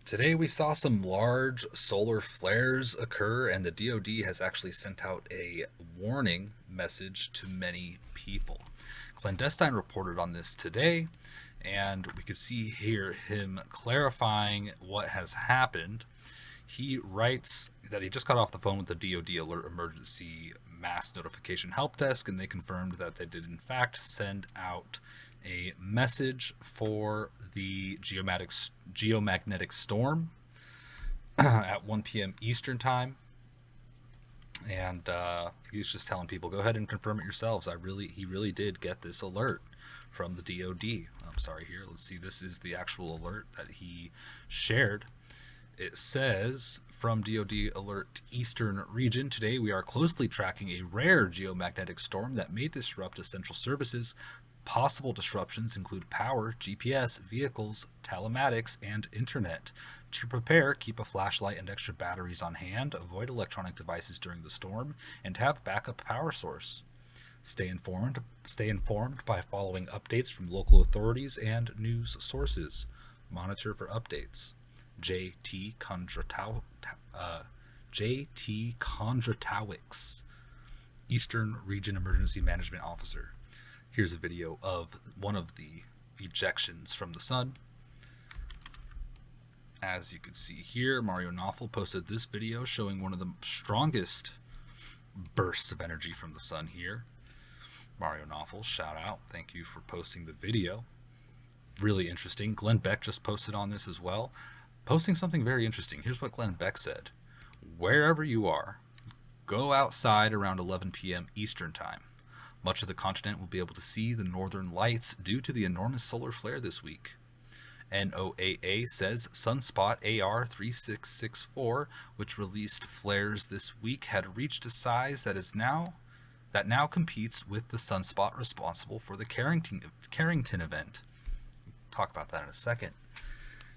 Today we saw some large solar flares occur, and the DoD has actually sent out a warning message to many people. Clandestine reported on this today, and we could see here him clarifying what has happened. He writes that he just got off the phone with the DoD Alert Emergency Mass Notification Help Desk, and they confirmed that they did in fact send out a message for the geomagnetic storm at 1 p.m. Eastern time. And he's just telling people, go ahead and confirm it yourselves. He really did get this alert from the DoD. I'm sorry here. Let's see. This is the actual alert that he shared. It says, from DoD Alert Eastern Region, today we are closely tracking a rare geomagnetic storm that may disrupt essential services. Possible disruptions include power, GPS, vehicles, telematics, and internet. To prepare, keep a flashlight and extra batteries on hand, avoid electronic devices during the storm, and have backup power source. Stay informed by following updates from local authorities and news sources. Monitor for updates. J.T. Kondratowicz, Eastern Region Emergency Management Officer. Here's a video of one of the ejections from the sun. As you can see here, Mario Knopfel posted this video showing one of the strongest bursts of energy from the sun here. Mario Knopfel, shout out. Thank you for posting the video. Really interesting. Glenn Beck just posted on this as well, posting something very interesting. Here's what Glenn Beck said. Wherever you are, go outside around 11 p.m. Eastern time. Much of the continent will be able to see the northern lights due to the enormous solar flare this week. NOAA says sunspot AR3664, which released flares this week, had reached a size that now competes with the sunspot responsible for the Carrington Event. Talk about that in a second.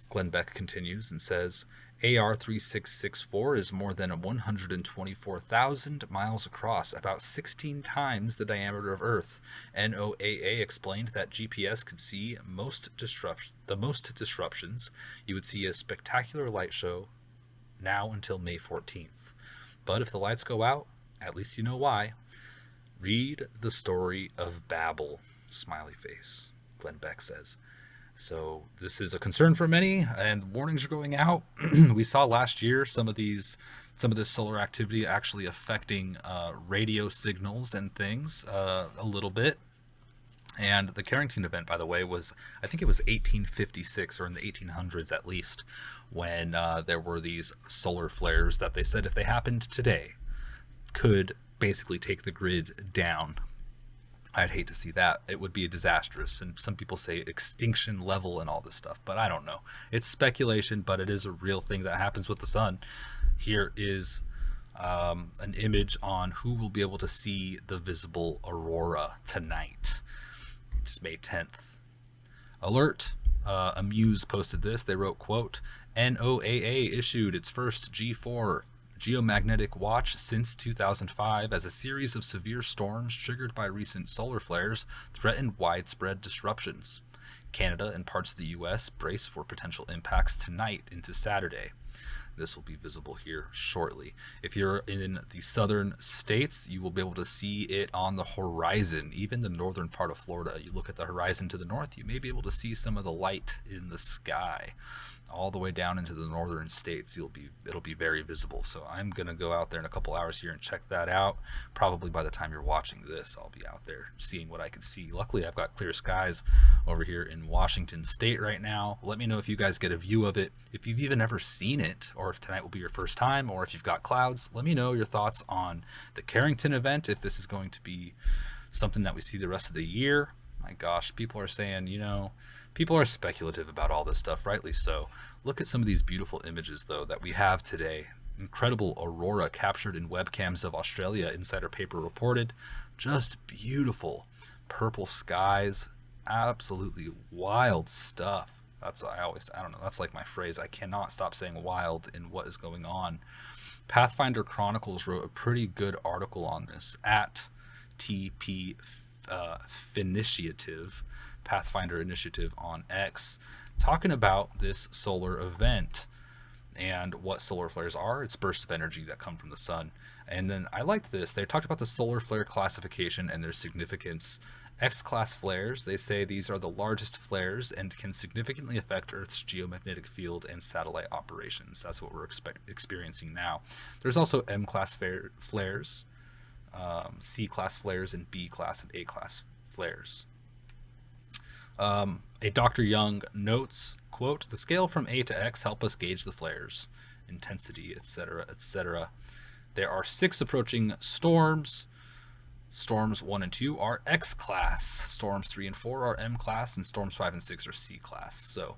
Glenn Beck continues and says, AR3664 is more than 124,000 miles across, about 16 times the diameter of Earth. NOAA explained that GPS could see the most disruptions. You would see a spectacular light show now until May 14th. But if the lights go out, at least you know why. Read the story of Babel, smiley face, Glenn Beck says. So this is a concern for many, and warnings are going out. We saw last year some of this solar activity actually affecting radio signals and things a little bit. And the Carrington Event, by the way, I think it was 1856 or in the 1800s at least, when there were these solar flares that they said if they happened today could basically take the grid down. I'd hate to see that. It would be disastrous. And some people say extinction level and all this stuff, but I don't know. It's speculation, but it is a real thing that happens with the sun. Here is an image on who will be able to see the visible aurora tonight. It's May 10th. Alert. Amuse posted this. They wrote, quote, NOAA issued its first G4 geomagnetic watch since 2005 as a series of severe storms triggered by recent solar flares threatened widespread disruptions. Canada and parts of the U.S. brace for potential impacts tonight into Saturday. This will be visible here shortly. If you're in the southern states, you will be able to see it on the horizon. Even the northern part of Florida, you look at the horizon to the north, you may be able to see some of the light in the sky. All the way down into the northern states, it'll be very visible. So I'm gonna go out there in a couple hours here and check that out. Probably by the time you're watching this, I'll be out there seeing what I can see. Luckily, I've got clear skies over here in Washington State right now. Let me know if you guys get a view of it, if you've even ever seen it, or if tonight will be your first time, or if you've got clouds. Let me know your thoughts on the Carrington Event, if this is going to be something that we see the rest of the year. My gosh, people are saying, people are speculative about all this stuff, rightly so. Look at some of these beautiful images, though, that we have today. Incredible aurora captured in webcams of Australia, Insider Paper reported. Just beautiful purple skies. Absolutely wild stuff. I don't know, that's like my phrase. I cannot stop saying wild in what is going on. Pathfinder Chronicles wrote a pretty good article on this at TP Finitiative, Pathfinder Initiative on X, talking about this solar event. And what solar flares are, it's bursts of energy that come from the sun. And then I liked this. They talked about the solar flare classification and their significance. X-class flares, they say these are the largest flares and can significantly affect Earth's geomagnetic field and satellite operations. That's what we're experiencing now. There's also M-class flares, C-class flares, and B-class and A-class flares. A Dr. Young notes, quote, "The scale from A to X help us gauge the flares, intensity, etc., etc. There are 6 approaching storms. Storms 1 and 2 are X-class. Storms 3 and 4 are M-class, and storms 5 and 6 are C-class." So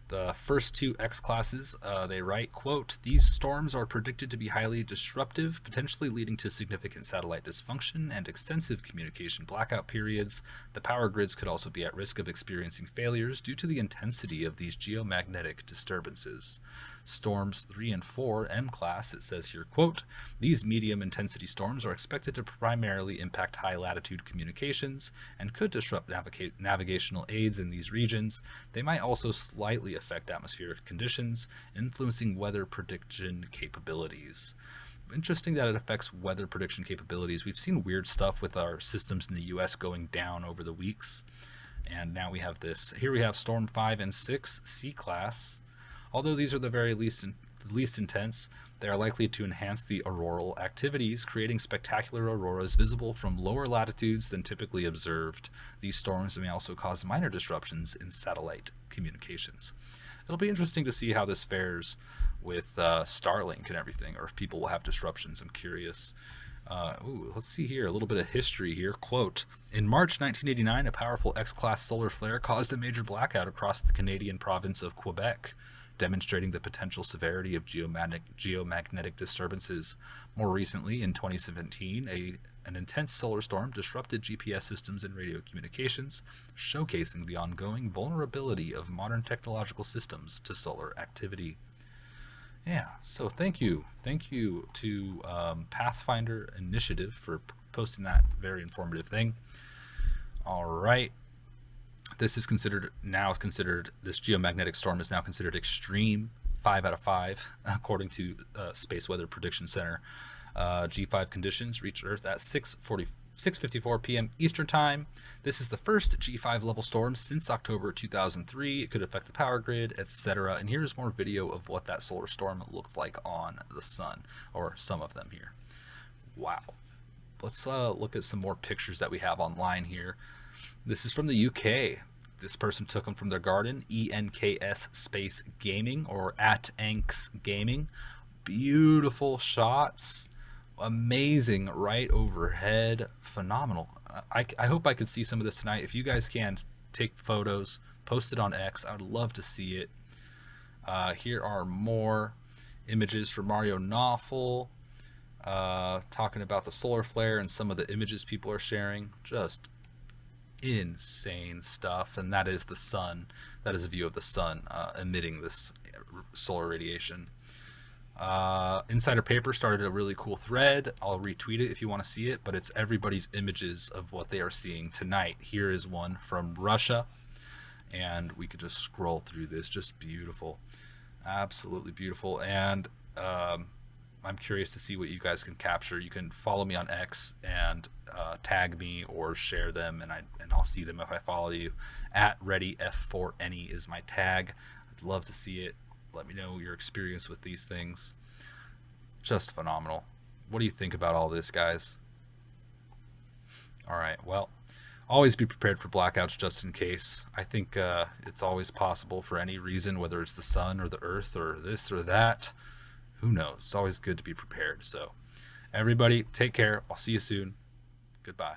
the first 2 X-classes, they write, quote, "These storms are predicted to be highly disruptive, potentially leading to significant satellite dysfunction and extensive communication blackout periods. The power grids could also be at risk of experiencing failures due to the intensity of these geomagnetic disturbances. Storms 3 and 4, M-class, it says here, quote, "These medium-intensity storms are expected to primarily impact high-latitude communications and could disrupt navigational aids in these regions. They might also slightly affect atmospheric conditions, influencing weather prediction capabilities." Interesting that it affects weather prediction capabilities. We've seen weird stuff with our systems in the U.S. going down over the weeks, and now we have this. Here we have Storm 5 and 6, C-class. Although these are the very least intense, they are likely to enhance the auroral activities, creating spectacular auroras visible from lower latitudes than typically observed. These storms may also cause minor disruptions in satellite communications. It'll be interesting to see how this fares with Starlink and everything, or if people will have disruptions. I'm curious. Let's see here, a little bit of history here. Quote, "In March 1989, a powerful X-class solar flare caused a major blackout across the Canadian province of Quebec, demonstrating the potential severity of geomagnetic disturbances. More recently, in 2017, an intense solar storm disrupted GPS systems and radio communications, showcasing the ongoing vulnerability of modern technological systems to solar activity." Yeah, so thank you to Pathfinder Initiative for posting that very informative thing. All right. This is this geomagnetic storm is now considered extreme, 5 out of 5, according to Space Weather Prediction Center. G5 conditions reached Earth at 6:54 p.m. Eastern Time. This is the first G5 level storm since October 2003. It could affect the power grid, etc. And here's more video of what that solar storm looked like on the sun, or some of them here. Wow. Let's look at some more pictures that we have online here. This is from the UK. This person took them from their garden, ENKS Space Gaming, or at Anks Gaming. Beautiful shots. Amazing right overhead. Phenomenal. I hope I could see some of this tonight. If you guys can, take photos, post it on X. I would love to see it. Here are more images from Mario Nawful, talking about the solar flare and some of the images people are sharing. Just insane stuff. And that is the sun. That is a view of the sun emitting this solar radiation. Insider Paper started a really cool thread. I'll retweet it if you want to see it, but it's everybody's images of what they are seeing tonight. Here is one from Russia, and we could just scroll through this. Just beautiful. Absolutely beautiful. And I'm curious to see what you guys can capture. You can follow me on X and tag me or share them, and I'll see them if I follow you. At ReadyF4Any is my tag. I'd love to see it. Let me know your experience with these things. Just phenomenal. What do you think about all this, guys? All right, well, always be prepared for blackouts just in case. I think it's always possible for any reason, whether it's the sun or the earth or this or that. Who knows? It's always good to be prepared. So everybody, take care. I'll see you soon. Goodbye.